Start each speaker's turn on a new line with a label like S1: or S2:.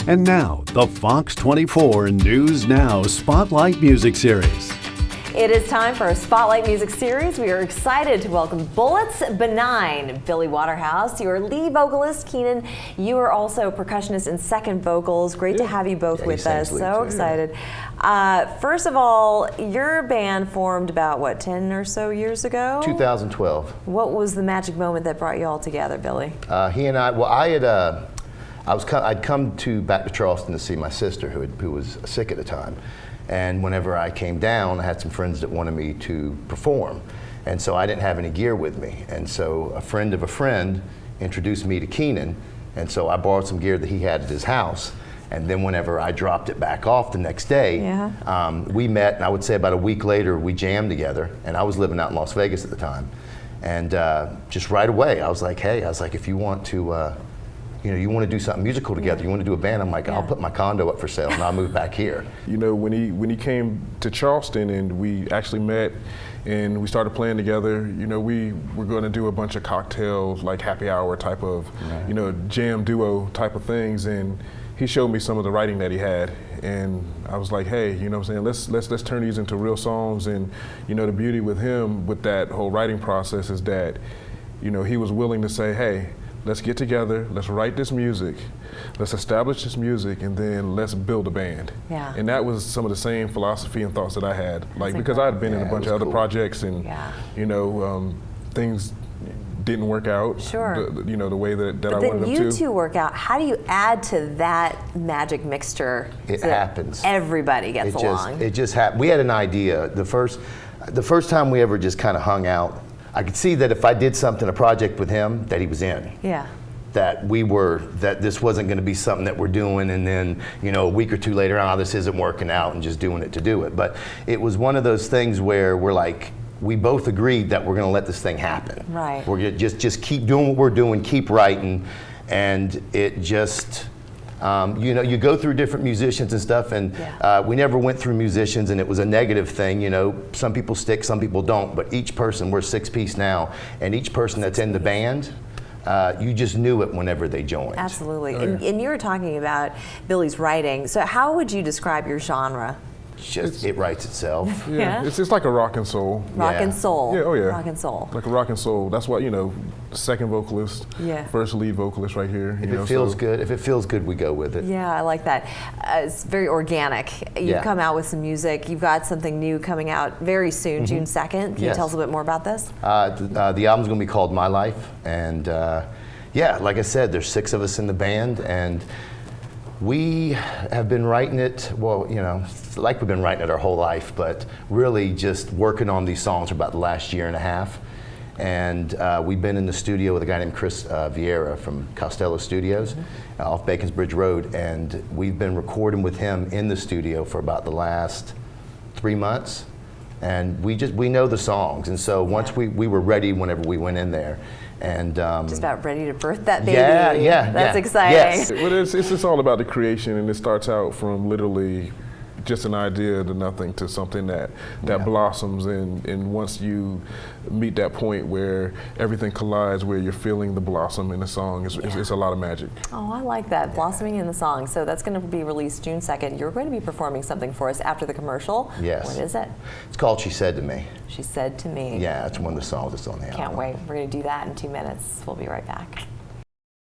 S1: And now, the Fox 24 News Now Spotlight Music Series.
S2: It is time for a Spotlight Music Series. We are excited to welcome Bullets Benign. Billy Waterhouse, your lead vocalist. Keenan, you are also a percussionist and second vocals. Great to have you both with us. So excited. First of all, your band formed about, what, 10 or so years ago?
S3: 2012.
S2: What was the magic moment that brought you all together, Billy?
S3: He and I, well, I'd come back to Charleston to see my sister who was sick at the time. And whenever I came down, I had some friends that wanted me to perform. And so I didn't have any gear with me. And so a friend of a friend introduced me to Keenan. And so I borrowed some gear that he had at his house. And then whenever I dropped it back off the next day, we met, and I would say about a week later, we jammed together. And I was living out in Las Vegas at the time. And just right away, I was like, hey, if you want to, you want to do something musical together, you want to do a band, I'm like, I'll put my condo up for sale and I'll move back here.
S4: You know, when he came to Charleston and we actually met and we started playing together, we were going to do a bunch of cocktails, like happy hour type of, jam duo type of things. And he showed me some of the writing that he had. And I was like, hey, let's turn these into real songs. And, the beauty with him, with that whole writing process is that, he was willing to say, hey, let's get together, let's write this music, let's establish this music, and then let's build a band. Yeah. And that was some of the same philosophy and thoughts that I had. Because I had been in a bunch of other projects and, things didn't work out the way that I wanted them to.
S2: But then you two work out. How do you add to that magic mixture?
S3: It happens.
S2: Everybody gets along.
S3: It just happened. We had an idea. The first time we ever just kind of hung out, I could see that if I did something, a project with him, that he was in. Yeah. That this wasn't going to be something that we're doing and then, a week or two later, this isn't working out and just doing it to do it. But it was one of those things where we're like, we both agreed that we're going to let this thing happen. Right. We're going to just keep doing what we're doing, keep writing, and it just, you go through different musicians and stuff, and we never went through musicians and it was a negative thing. Some people stick, some people don't, but each person, we're 6-piece now, and each person that's in the band, you just knew it whenever they joined.
S2: Absolutely. And you were talking about Billy's writing. So how would you describe your genre?
S3: It writes itself.
S4: Yeah, it's just like a rock and soul.
S2: Rock and soul.
S4: Yeah, oh yeah.
S2: Rock and soul.
S4: Like a rock and soul. That's why, second vocalist, first lead vocalist right here.
S3: If it feels good, we go with it.
S2: Yeah, I like that. It's very organic. You've come out with some music. You've got something new coming out very soon, June 2nd. Can you tell us a bit more about this?
S3: The album's going to be called My Life, and like I said, there's 6 of us in the band, and we have been writing it, like we've been writing it our whole life, but really just working on these songs for about the last year and a half. And we've been in the studio with a guy named Chris Vieira from Costello Studios off Bacons Bridge Road, and we've been recording with him in the studio for about the last 3 months. And we know the songs, and so once we were ready whenever we went in there. And
S2: just about ready to birth that baby.
S3: That's
S2: exciting.
S3: Yes.
S4: Well, it's just all about the creation, and it starts out from literally just an idea to nothing to something that blossoms, and once you meet that point where everything collides, where you're feeling the blossom in the song, it's a lot of magic.
S2: Oh, I like that, blossoming in the song. So that's going to be released June 2nd. You're going to be performing something for us after the commercial.
S3: Yes.
S2: What is it?
S3: It's called She Said to Me.
S2: She Said to Me.
S3: Yeah, it's one of the songs that's on the album.
S2: Can't wait. We're going to do that in 2 minutes. We'll be right back.